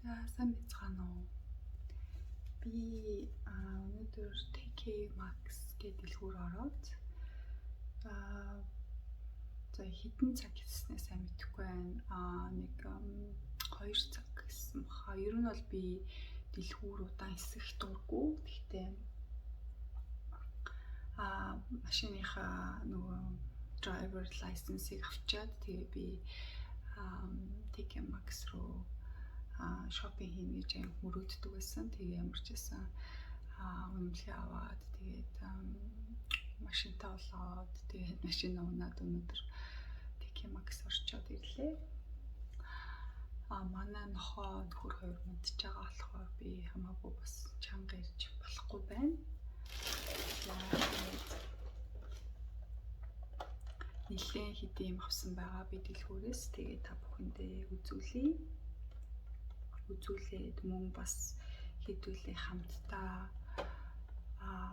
За сайн байцгаана уу? Би өнөөдөр TK Max гэдэг дэлгүүр ороод за хэдэн цаг хийснээ сайн мэдэхгүй байна. Нэг 2 цаг гэсэн баха. Ер нь бол би дэлгүүр удаан хэсэх дурггүй. Гэхдээ машиныхаа нөгөө driver license-ийг авчаад тэгээ би TK Max руу шопинг хийнэ гэж юм мөрөөддөг байсан. Тэгээ ямар ч байсан үнэмлэгээ аваад тэгээд машинтаа болоод тэгээд машин унаад өнөөдөр TK Max орчоод ирлээ. Манай нохоо нөхөр хоёр мэдж байгаа болохоор би хамаагүй бас чанга ирж болохгүй байна. Нилээн хэдийн юм авсан байгаа би дэлгүүрээс. Тэгээд та бүхэндээ үзүүлээд мөн бас хэдүүлээ хамтдаа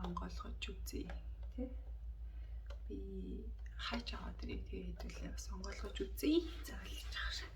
онгойлгож үзье тий. Би хайч аваад ирээ тэгээ хэдүүлээ бас онгойлгож үзье. Заавал хийж байгаа.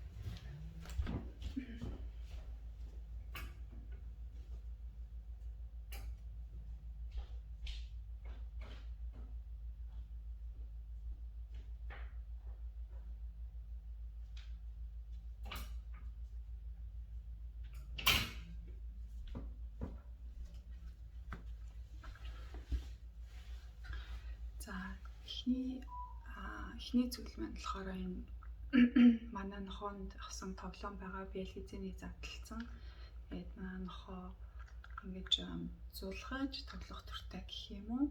Эхний зүйл маань болохоор энэ манай нохоонд авсан тоглоом байгаа. Би хэлхийзээний задлалсан. Тэгээд манай нохоо ингэж зулгаж тоглох туртай гэх юм уу?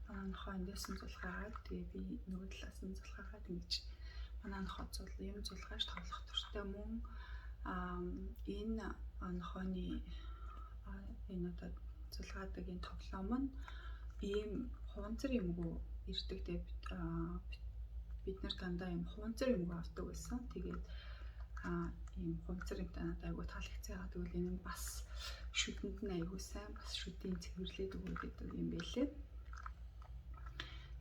Манай нохоо эндээс нь зулгаагаад тэгээ би нөгөө талаас нь зулгаагаад ингэж манай нохоо юм зулгаж тоглох туртай мөн энэ нохооны энэ одоо зулгаадаг энэ тоглоом нь ийм хуванцар юмгүй ирдэг. Бид нар дандаа юм хуванцар юмгүй авдаг байсан. Тэгээд ийм хуванцар юмтай надад айгүй таалагдсан. Тэгвэл энэ нь бас шүдэнд нь айгүй сайн, бас шүдийн цэвэрлээд өгөх гэдэг юм байлээ.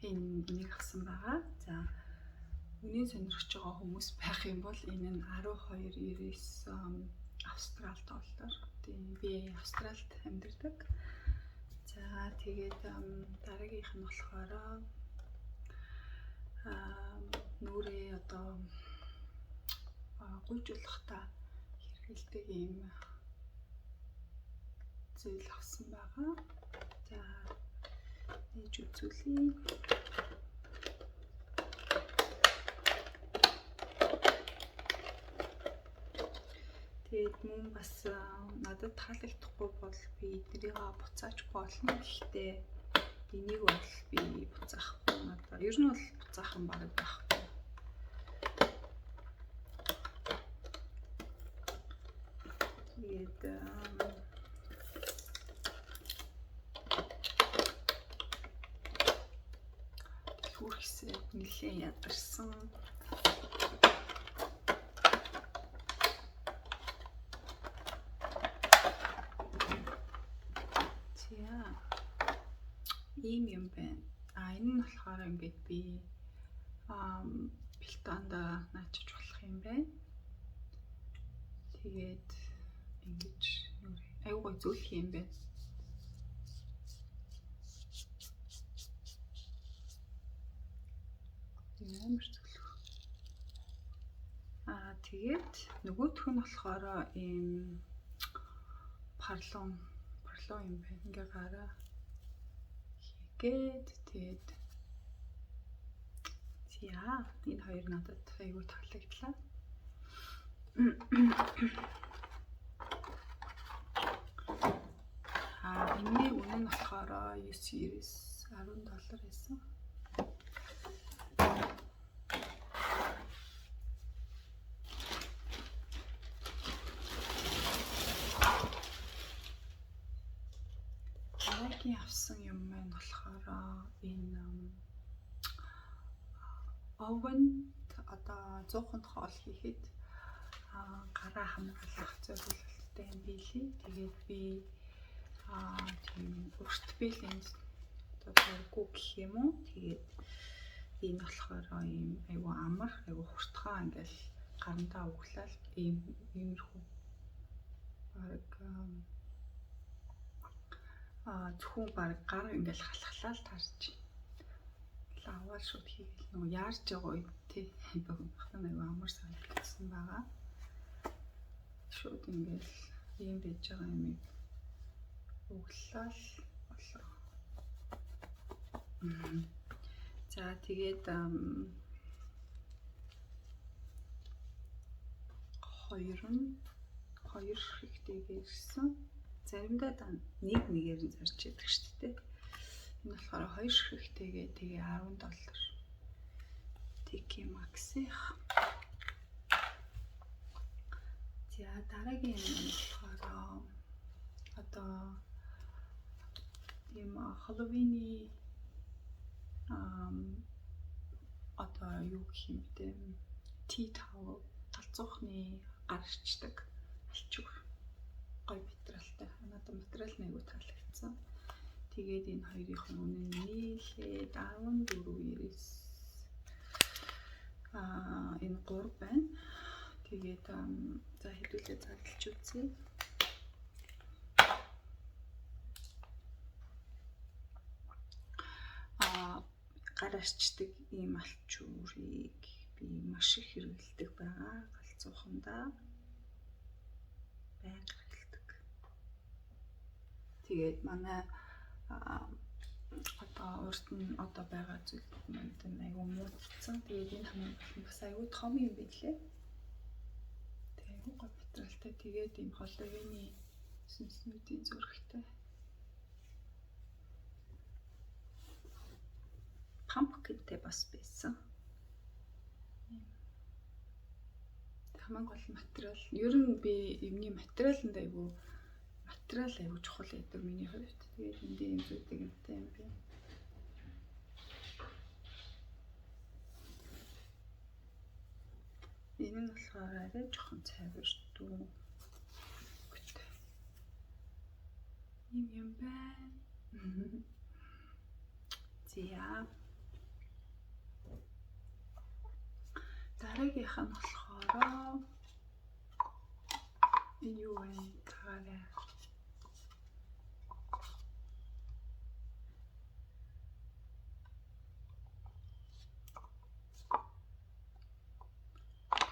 Энийг авсан байгаа. За үнийн сонирхож байгаа хүмүүс байх юм бол энэ нь 12.99 Австрали доллар. Би Австралид амьдардаг. За тэгээд дараагийнх нь болохоор нүрээ одоо гүйжүүлэхтэй хэрэгэлдэг юм зүйл авсан байгаа. За нээж үзүүлье. Тэгээд мөн бас надад таалагдахгүй бол би эднэрийг буцааж болно. Гэхдээ энийг бол би буцаахгүй надад. Ер нь бол буцаах юм бараг байхгүй. Тэгээд хүрхсээ нэлээд ядарсан. Ийм юм байна. Энэ нь болохоор ингээд би бэлтаанда наачиж болох юм байна. Тэгээд ингэж аюугай зөөлөх юм байна. Ямар зөөлөх. Тэгээд нөгөөх нь болохоор ийм парлон юм байна. Ингээ гараа гээд тэгээд энэ хоёр надад аюу таалагдлаа. Энэний үнэ нь болохоор $10 байсан. Авсан юм маань болохоор энэ овент одоо 100-нд хоол хийхэд гараа хамгаалах зорилготой юм билий. Тэгээд би тийм урт бэлэнд одоо дурггүй гэх юм уу. Тэгээд энэ болохоор ийм аюу амар, аюу хурдхан ингээл гарантаа өглөөл иймэрхүү зөвхөн баг гар ингээл халахлаа л таарч лаваа шууд хийгээл нөгөө яарч байгаа үед тий багтаа нэг амар санагдсан байгаа. Шууд ингээл ийм байж байгаа юм углал болоо. За тэгээд хоёр ширхэгтэй ирсэн. Заримдаа нэг нэгээр нь зарч яддаг шүү дээ. Энэ болохоор хоёр ширхэгтэйгээ тэгээ $10. TK Maxx-ийнх. За дараагийн юм болохоор одоо ийм Halloween-ий одоо юу гэх юм бэ? Tea towel талцуухны гарчдаг алчуур. Гой материалтай. Надад материал нэг таалагдсан. Тэгээд энэ хоёрын үнэ нийлээд 14.99 энэ 3 байна. Тэгээд за хэдүүлээ задлж үзье. Гар арчдаг ийм алчуурыг би маш их хэрэглэдэг байгаа. Галзуухандаа байнга хэрэглэдэг. Тэгээд манай одоо урд нь одоо байгаа зүйл мэд айгу муудсан. Тэгээд энэ хамгийн бас айгу том юм байлээ. Тэгээд айгу гой материалтай. Тэгээд ийм Halloween-ий сүнснүүдийн зурагтай. Pumpkinтэй бас байсан. Хамгийн гол материал. Ер нь би юмны материаланд айгу чухал гэдэг миний хувьд. Тэгээд энд ийм зүйлдэг юмтай юм би. Энэ нь болохоор арай жоохон цайвартай. Юм байна. За. Дараагийнх нь болохоор энэ юу вэ?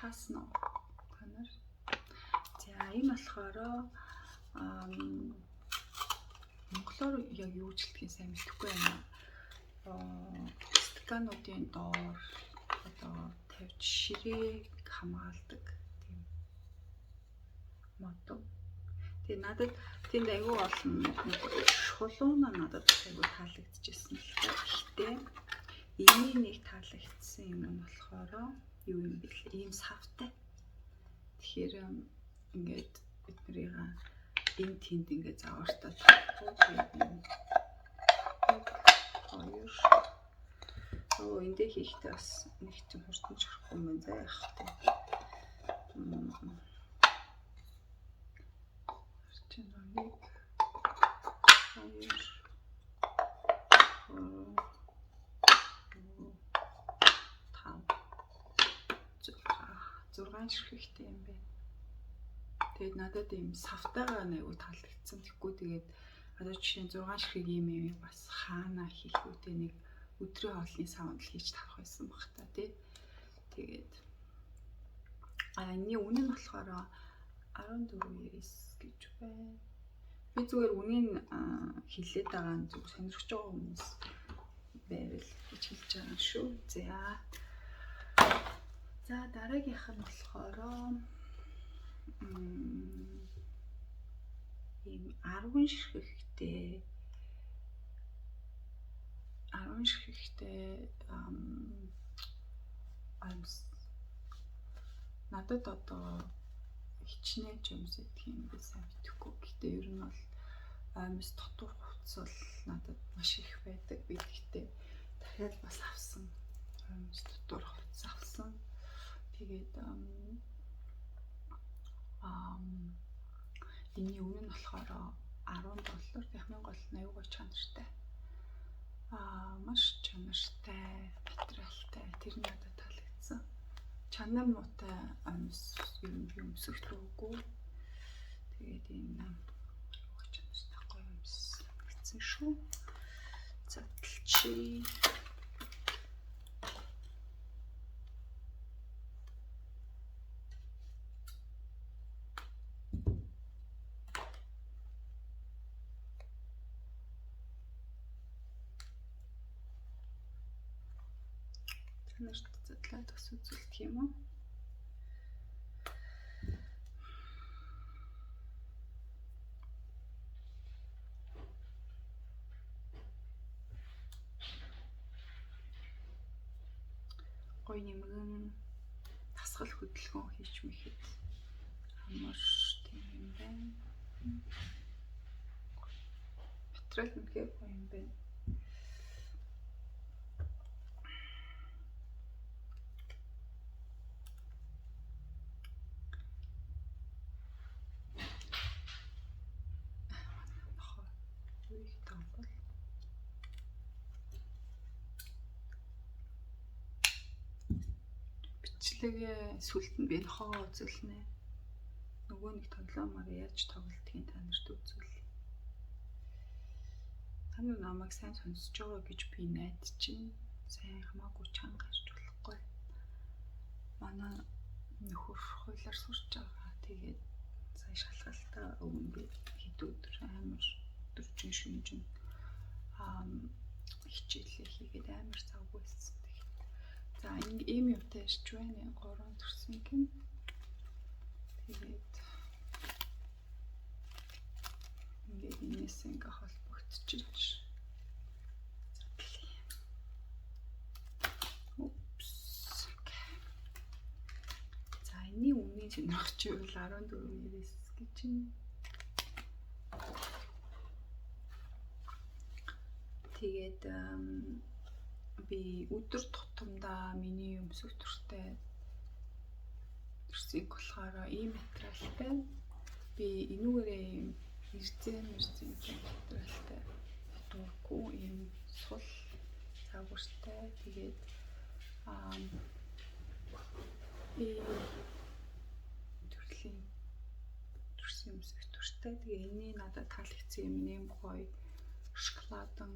Таснаа. Танаар. За энэ болохоор монголоор яг юу ч хэлдгийг сайн мэдэхгүй байна. Стакануудын доор одоо тавьж ширээг хамгаалдаг тийм модон. Тэгээ надад тэнд айгүй олон шулууна надад айгүй таалагдчихсэн л та. Гэхдээ энэ нэг таалагдсан юм нь болохоор юу юм бэ? Ийм савтай. Тэгэхээр ингээд бид нарыг энэ тэнд ингээд завартаа тавьчихсан. Эндээ хийхдээ бас нэг тийм хурдан чарахгүй юм заа яах вэ? Чинь нэг 6 ширхэгтэй юм байна. Тэгээд надад ийм савтайгаа нэг таалагдсан. Тэгэхгүй тэгээд одоо жишээ нь 6 ширхэг ийм бас хаана хийх үү те нэг өдрийн хоолны савнд л хийж тавах байсан баг та тий. Тэгээд энэ үнэ нь болохоор 14.99 гэж байна. Би зүгээр үнийн хэлээд байгаа нь зүгээр сонирхож байгаа хүмүүс байвал гэж хэлж байгаа шүү. За дараагийнх нь болохоор ийм 10 ширхэгтэй надад одоо хичнээн жимс гэх юм би сайн мэдэхгүй. Гэхдээ ер нь бол аймс дотор хувцс бол надад маш их байдаг. Би гэхдээ дахиад бас авсан. Аймс дотор хувцс авсан. Тэгээд энэ үнэ нь болохоор $10. Хамгийн гол нь аюу гой чанартай. Маш чанартай материалтай. Тэр нь надад таалагдсан. Чанар муутай юмсөглөөгүй. Тэгээд энэ угач чанартай гоё юмс гэсэн шүү. Задлчи. Чанарт задлаад бас үзүүлэх юм уу? Гоё нэмгэн тасгал хөдөлгөөн хийж мэхэд амар тийм юм байна. Материал үнэхээр гоё юм байна. Их том бол бичлэгээ сүлд нь би нохоо үзүүлнэ. Нөгөө нэг тоглоомоор яаж тоглолтгийг та нарт үзүүлье. Та нар намайг сайн сонсож байгаа гэж би найдаж чинь сайн хамаагүй чанга гарч болохгүй. Манай нөхөр хуулиар сурч байгаа. Тэгээд сая шалгалтаа өгнө гэж хэд өдөр амар өдөржин шүнжин хичээлээ хийгээд амар завгүй байсан. За ийм юмтай ирж байна. 3 төрсөн гин. Тэгээд ингээд энэс ингээ холбогдчихж. Упс. За энэний үнийн сонирхч бол 14.9 гэж юм. Тэгээд би өдөр тутамдаа миний өмсөх төртэй төрсийг болохоор ийм материалтай би энүүгээрээ ийм эрзэн материалтай дурггүй ийм сул загвартай тэгээд би төрсөн өмсөх төртэй тэгээ энэ надад таалагдсан юм нэм гоё шоколадан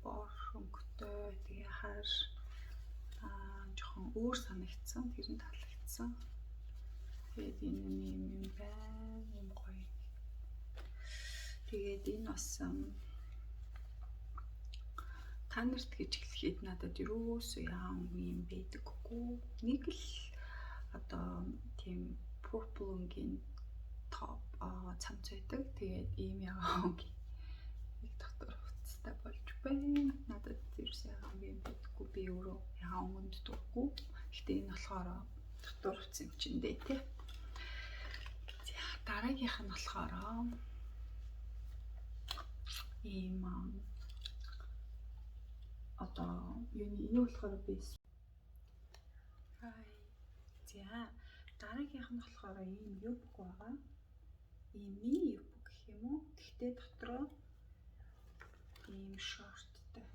бор өнгөтэй тэгээ хар жоохон өөр санагдсан тэр нь таалагдсан. Тэгээд энэ юм байна юм гоё. Тэгээд энэ бас та нарт гэж хэлэхэд надад юусоо яам юм байдаггүй. Нэг л одоо тийм purple өнгийн топ цамц байдаг. Тэгээд ийм яам дотор хувцастай болж байна. Надад ерөөсөө яам юм байдаггүй. Би өөрөө яам өнгөнд дурггүй. Гэтэ энэ болохоор дотор хувцас юм чинь дээ тий. За дараагийнх нь болохоор ийм одоо юуны энэ болохоор би за дараагийнх нь болохоор ийм юбк байгаа. Ийм мини юбк гэх юм уу? Гэхдээ дотроо ийм шорттой.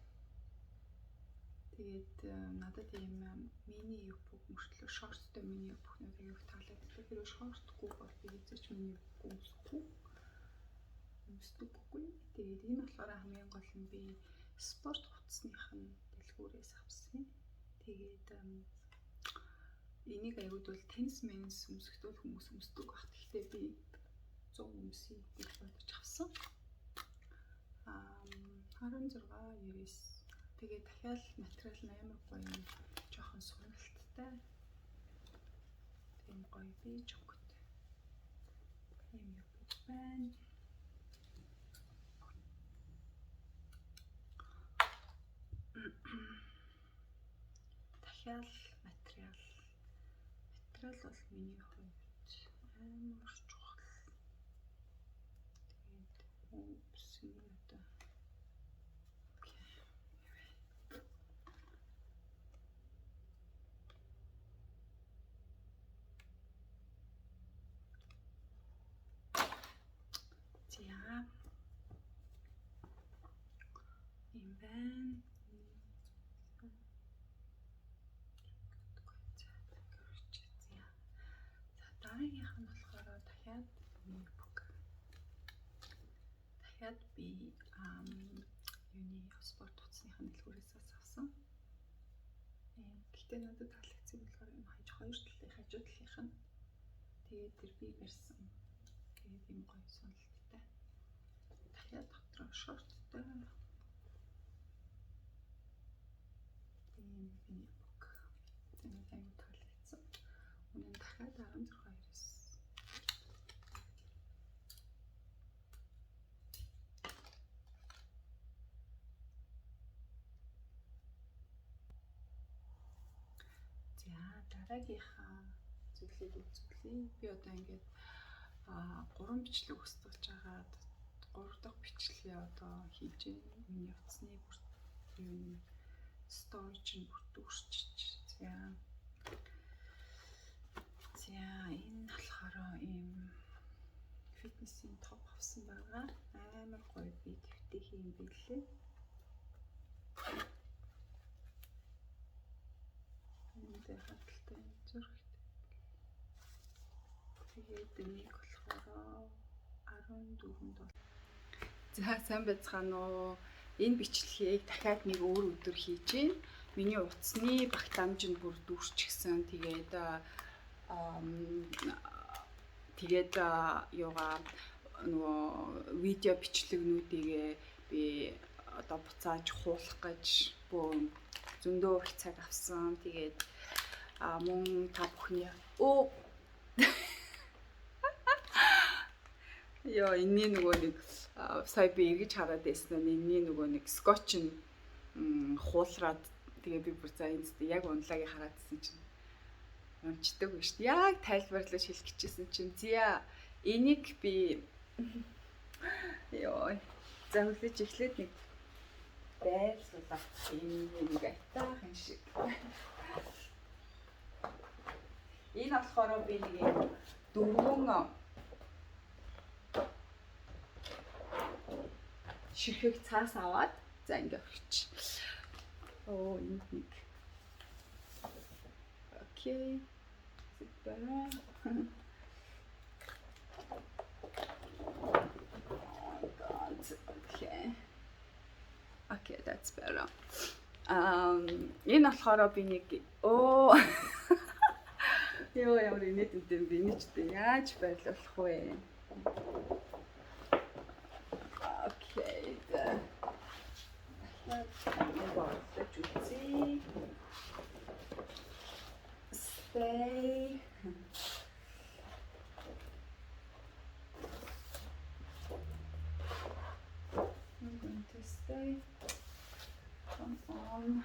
Тэгээд надад ийм мини юбк мөртлөө шорттой мини юбкнууд аяг таалагддаг. Тэр шортгүй бол би эзэж мини юбк өмсөхгүй. Тэгээд энэ болохоор хамгийн гол нь би спорт хувцсных нь дэлгүүрээс авсан. Тэгээд энийг аяуд бол теннис менс өмсөхдөө хүмүүс өмсдөг баг. Гэхдээ би 100 өмсөе гэж бодож авсан. 16.9. Тэгээд дахиад материал нь амар гоё юм. Жохон суналттай. Тийм гоё бийж өгöd. Ийм юм байна. Дахиад материал бол миний хувьд амар чухал. Тэгээд упс энэ одоо за юм байна. Дараагийнх нь болохоор дахиад юбк. дахиад би юуны спорт утасныхаа дэлгүүрээс авсан. Гэхдээ надад таалагдсан болохоор энэ хоёр талын хажуу талынх нь тэгээд тэр би барьсан. Тэгээд юм гоё сонирхолтой. Дахиад дотроо шорттой. Миний бүх зэний аюу таалагдсан. Үнэн дахиад 16-аас. За дараагийнхаа зүйлийг үзүүлье. Би одоо ингээд 3 бичлэг устгаж агаад 3 дахь бичлэгээ одоо хийж байна. Миний утасны юу storage нь бүр дүүрчиж. За энэ болохоор ийм фитнесийн топ авсан байгаа. Амар гоё би твтэй хийм билээ. Энд хаталтай зурагт. Тэгээд энийг болохоор 14-нд бол. За сайн байцгаана уу. Энэ бичлэгийг дахиад нэг өөр өдөр хийж гин. Миний утасны багтаамж нь бүр дүүрчихсэн. Тэгээд юугаа нөгөө видео бичлэгнүүдийг би одоо буцааж хуулах гэж бүр зөндөө их цаг авсан. Тэгээд мөн та бүхний Яа энэний нөгөө нэг сая би эргэж хараад байсан нь энэний нөгөө нэг скотч нь хуулраад тэгээ би бүр за энэ яг унлагийг хараадсэн чинь унцдаг биш. Яг тайлбарлаж хэлэх гэжсэн чинь зя энийг би ёо за хүлээж эхлээд нэг байрлуулах энэ нэг айтаахан шиг. Энэ болохоор би нэг 4 ширхэг цаас аваад за ингээд өгч. Энэ нэг. Окей. Супер. Okay, that's better. Энэ болохоор би нэг Ёо ямар инээдтэй юм бэ? Энэ ч дээ яаж байрлуулах вэ? Окей. Stay. I'm going to stay. Come on.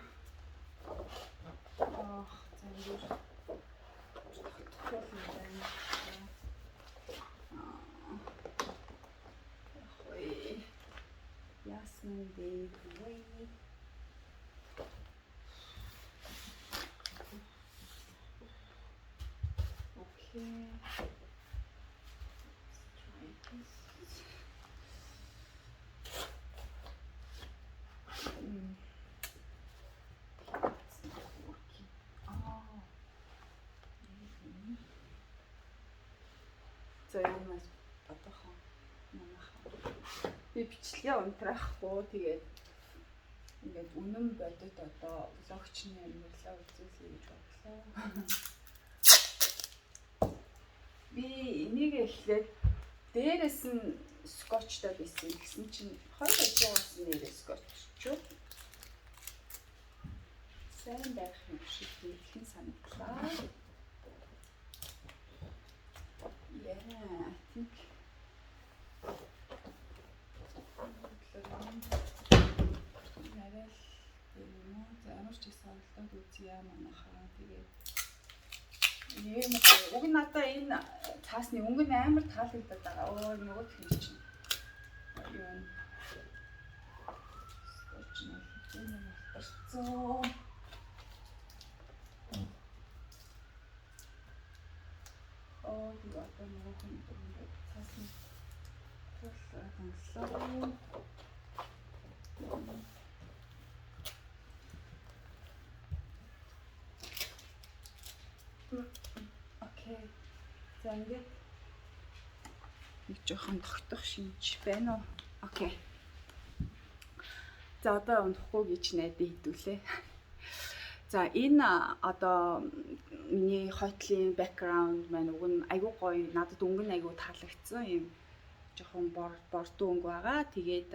Jasmine baby. Okay. Let's try this. It's not working. За ямар бодохоо манайхаа би бичлэгээ унтраахгүй тэгээд ингээд үнэн бодод одоо блогчны амьдралаа үзүүлэе гэж бодлоо. Би энийг эхлээд дээрээс нь скотчтай байсан гэсэн чинь хоёр ажигаас нэрээ скотччуу. Сайн байх юм шиг хэлхэн санагдлаа. Yeah, I think ямар ч савлаад үзье манайхаа. Тэгээд уг нь надаа энэ цаасны өнгө нь амар таалагдаад байгаа. Нөгөө тийм чинь. Юу скотч нь болчихсон. Die одоо нөгөө хүн ингээд цаасны туллаа. Окей. За ингээд нэг жоохон тогтох шинж байна уу? Окей. За одоо унахгүй гэж найдаа хэдүүлээ. За энэ одоо миний хойтлын background маань уг нь айгүй гоё, надад өнгө нь айгүй таалагдсан юм жоохон бордоо өнгө байгаа. Тэгээд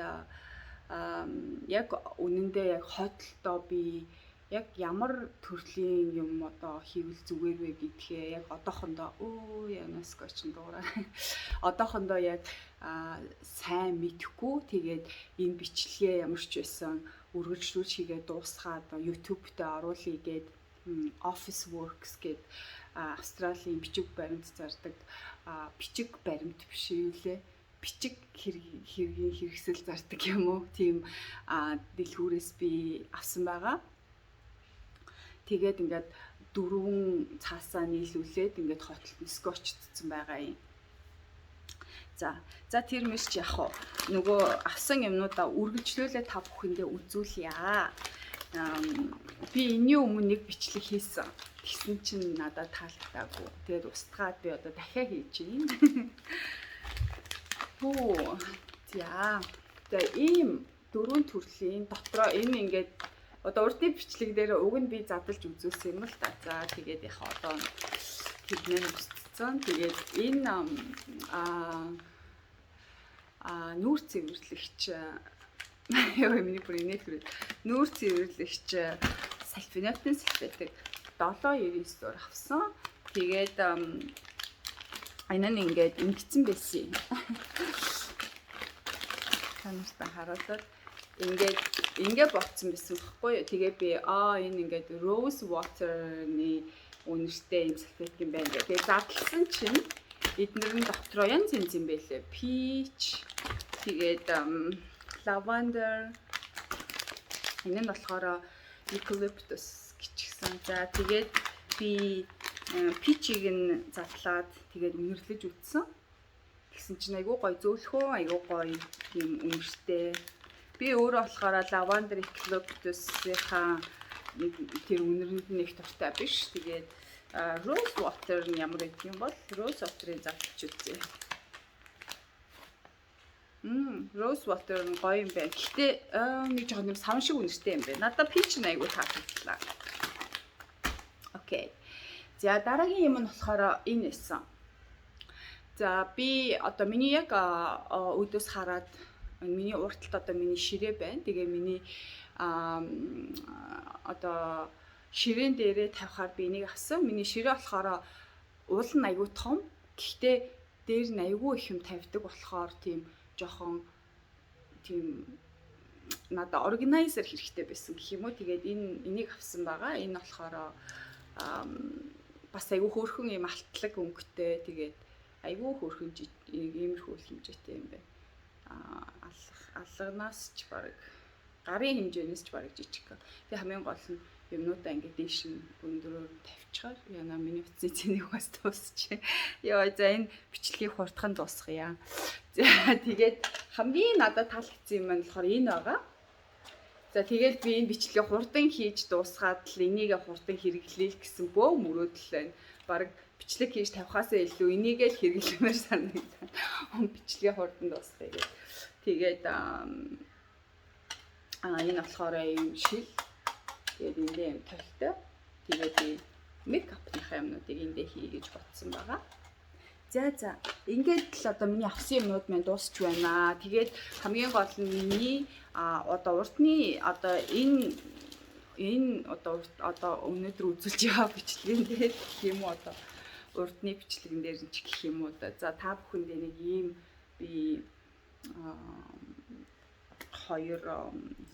яг үнэндээ яг хойтлолдоо би яг ямар төрлийн юм одоо хийвэл зүгээр вэ гэдгээ яг одоохондоо янаас гочин дуурай. Одоохондоо яг сайн мэдхгүй. Тэгээд энэ бичлэгээ ямар ч байсан үргэлжлүүлж хийгээд дуусгаад YouTube дээр оруулъя гээд Office Works гээд Австралийн бичиг баримт зардаг бичиг баримт биш юу лээ. Бичиг хэргийн хэрэгсэл зардаг юм уу? Тийм дэлгүүрээс би авсан байгаа. Тэгээд ингээд 4 цаасаа нийлүүлээд ингээд хотолт скотчдсан байгаа юм. За тэр мэрч яг нөгөө авсан юмнуудаа үргэлжлүүлээ та бүхэндээ үзүүлье. Би энэний өмнө нэг бичлэг хийсэн. Тэгсэн чинь надад таалагдаагүй. Тэгээд устгаад би одоо дахиад хийж байна. За ийм 4 төрлийн дотроо энэ ингээд одоо урдны бичлэг дээр уг нь би задлж үзүүлсэн юм л та. За тэгээд яг одоо тэрнээ устцсан. Тэгээд энэ нүүр цэвэрлэгч миний бүр инээд хүрээ. Нүүр цэвэрлэгч сальфенотын салфетыг 7.99 доор авсан. Тэгээд энэ нь ингээд ингэсэн байсан. Танартай харуулаад ингээд ботсон байсан байхгүй юу. Тэгээ би энэ ингээд rose water-ны үнэртэй юм салфет юм байна. Тэгээ задлсан чинь эднэр нь дотроо янз юм байлээ. Peach, тэгээд lavender. Энэ нь болохоор eucalyptus гिचгсэн. За тэгээд би peach-ийг нь задлаад тэгээд үнэрлэж үтсэн. Тэгсэн чинь айгүй гоё зөөлхөө, айгүй гоё тийм үнэртэй. Би өөрөө болохоор lavender eucalyptus-ийнхаа тэр үнэрэнд нэг дуртай биш. Тэгээд rose water нь ямар гэдэг юм бол rose water-ыг задлж үзье. Rose water нь гоё юм байна. Гэхдээ нэг жоохон юм савн шиг үнэртэй юм байна. Надад peach нь айгүй таалагдлаа. Окей. За дараагийн юм нь болохоор энэ эсэн. За би одоо миний яг өдөөс хараад миний урталт одоо миний ширээ байна. Тэгээ миний одоо ширээн дээрээ тавихаар би энийг авсан. Миний ширээ болохоор уул нь айгүй том. Гэхдээ дээр нь айгүй их юм тавьдаг болохоор тийм жоохон тийм надад органайзер хэрэгтэй байсан гэх юм уу. Тэгээд энийг авсан байгаа. Энэ болохоор бас айгүй хөөрхөн юм алтлаг өнгөтэй. Тэгээд айгүй хөөрхөн иймэрхүү хэмжээтэй юм байна. Алганаас ч баг гарын хэмжээнээс ч баг жижиг. Тэгээ хамгийн гол нь юмнуудаа ингээд дээш нь өндөрөөр тавьчихаар яна миний утасны цэнийг бас дуусчих. Яа за энэ бичлэгийг хурдхан дуусгая. За тэгээд хамгийн надад таалагдсан юм нь болохоор энэ байгаа. За тэгээд би энэ бичлэгийг хурдан хийж дуусгаад л энийг хурдан хэрэглэе гэсэн бөө мөрөөдөл байна. Бараг бичлэг хийж тавихаасаа илүү энийг л хэрэглэмээр санагдана. Бичлэгийг хурдан дуусгая гэх. Тэгээд энэ болохоор юм шил. Тэгээд эндээ юм толтой. Тэгээд би мейкапныхаа юмнуудыг эндээ хий гэж бодсон байгаа. За ингээд л одоо миний авсан юмнууд маань дуусч байна. Тэгээд хамгийн гол нь миний одоо уртны одоо энэ одоо өнөөдөр үзүүлж байгаа бичлэгэн дээр гэх юм уу одоо уртны бичлэгэн дээр ч гэх юм уу. За та бүхэндээ нэг ийм би хоёр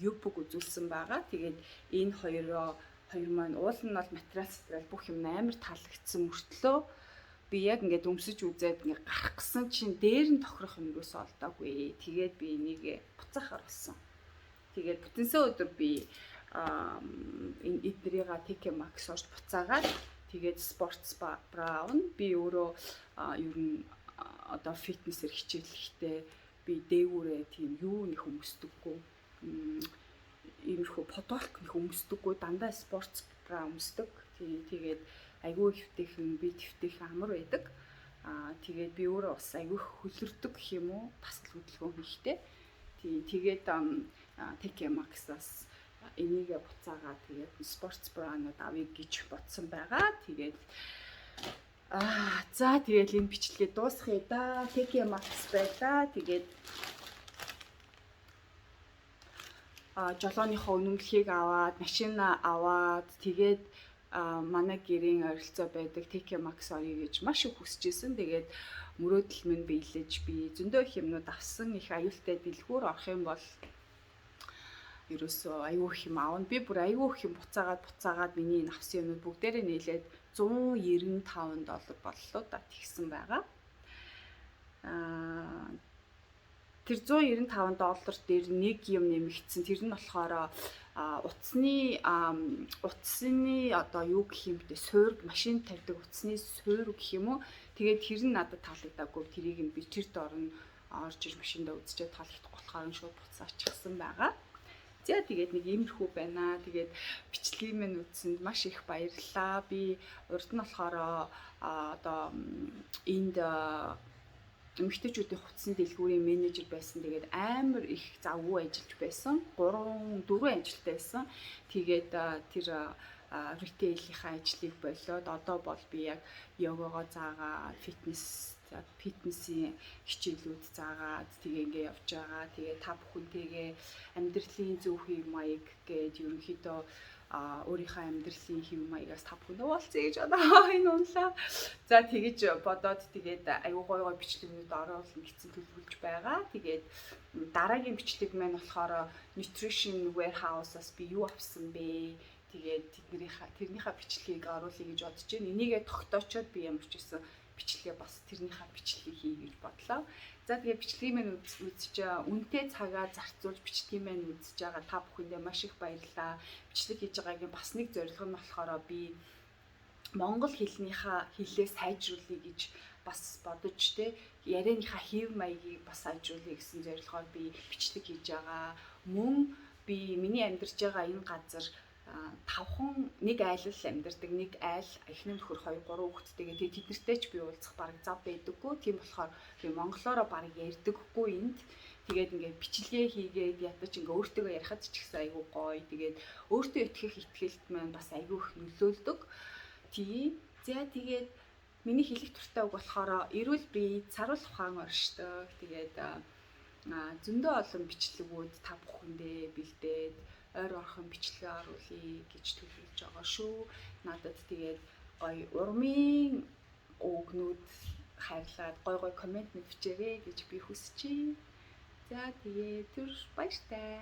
юбг үзүүлсэн байгаа. Тэгээд энэ хоёр маань уул нь бол материал бүх юм амар таалагдсан мөртлөө би яг ингээд өмсөж үзээд ингээд гарах гэсэн чинь дээр нь тохирох юм юусоо олдоогүй. Тэгээд би энийг буцаахаар болсон. Тэгээд бүтэнсээ өдөр би энэ эдрийг TK Maxx орж буцаагаад тэгээд Sports Brown би өөрөө ер нь одоо фитнесээр хичээлэхдээ би дээгүүрээ тийм юу нэг өмсдөггүй. Иймэрхүү подолк нэг өмсдөггүй. Дандаа Sports Bra өмсдөг. Тэгээд айгүй хөвтэйхэн би твтэйхэн амар байдаг. Тэгээд би өөрөө бас айгүй хөлөрдөг гэх юм уу? Тасгал хөдөлгөөн хийхдээ. Тэгээд TK Maxx-аас энийгээ буцаагаад тэгээд спортс браанууд авъя гэж бодсон байгаа. Тэгээд за тэгээд энэ бичлэгээ дуусгая да. TK Maxx байлаа. Тэгээд жолооныхоо үнэмлэхийг аваад, машина аваад тэгээд манай гэрийн ойролцоо байдаг TK Maxx орё гэж маш их хүсэжсэн. Тэгээд мөрөөдөл минь биелэж би зөндөө их юмнууд авсан. Их аюултай дэлгүүр орох юм бол ерөөсөө аюу их юм аавна. Би бүр аюу их юм буцаагаад миний энэ авсан юмнууд бүгдээрээ нийлээд $195 боллоо да тэгсэн байгаа. Тэр $195 дээр нэг юм нэмэгдсэн. Тэр нь болохоор утасны одоо юу гэх юм бэ? Суурь, машин тавьдаг утасны суурь гэх юм уу? Тэгээд тэр нь надад таалагдаагүй. Тэрийг нь би тэр доор нь орж ир машиндаа үзчихээ таалагдахгүй болохоор шууд буцаачихсан байгаа. За тэгээд нэг иймэрхүү байна. Тэгээд бичлэгийг минь үзсэнд маш их баярлалаа. Би урд нь болохоор одоо энд эмэгтэйчүүдийн хувцсны дэлгүүрийн менежер байсан. Тэгээд амар их завгүй ажиллаж байсан. 3-4 ажилтай байсан. Тэгээд тэр ритейлийнхаа ажлыг болоод одоо бол би яг йогогоо заагаад фитнесийн хичээлүүд заагаад тэгээ ингээ явж байгаа. Тэгээ та бүхэнтэйгээ амьдралын зөв хэв маяг гээд ерөнхийдөө өөрийнхөө амьдралын хэв маягаас та бүхэн уулзъя гэж одоо энэ унлаа. За тэгэж бодоод тэгээд аюу гой бичлэгнүүд оруулна гэсэн төлөвлөж байгаа. Тэгээд дараагийн бичлэг маань болохоор Nutrition Warehouse-аас би юу авсан бэ? Тэгээд тэрнийхээ бичлэгийг оруулъя гэж бодож байна. Энийгээ тогтоочоод би ямар ч гэсэн бичлэгээ бас тэрнийхээ бичлэгийг хий гэж бодлоо. За тэгээд бичлэгийг маань үзэж үнэтэй цагаа зарцуулж бичлэгийг маань үзэж байгаа та бүхэндээ маш их баярлалаа. Бичлэг хийж байгаагийн бас нэг зорилго нь болохоор би монгол хэлээ сайжруулъя гэж бас бодож ярианыхаа хэв маягийг бас сайжруулъя гэсэн зорилгоор би бичлэг хийж байгаа. Мөн би миний амьдарч байгаа энэ газар тавхан нэг айлал амьдардаг, нэг айл эхнэр нөхөр 2-3 хүүхэдтэйгээ тэд нартэй ч би уулзах бараг зав байдаггүй. Тийм болохоор би монголоороо бараг ярьдаггүй энд. Тэгээд ингээд бичлэгээ хийгээд ядаж ингээ өөртөө ярихад ч ихсэн айгүй гоё. Тэгээд өөртөө итгэх итгэлт маань бас айгүй их нөлөөлдөг. За тэгээд миний хэлэх туртай үг болохоор эрүүл бие, царвал ухаан оршдог. Тэгээд зөндөө олон бичлэгүүд та бүхэндээ бэлдээд ойр орхон бичлэгээ оруулъя гэж төлөвлөж байгаа шүү. Надад тэгээд гоё урмын өгнүүд хайрлаад гоё комент бичээрэй гэж би хүсэж байна. За тэгээд түр баяртай.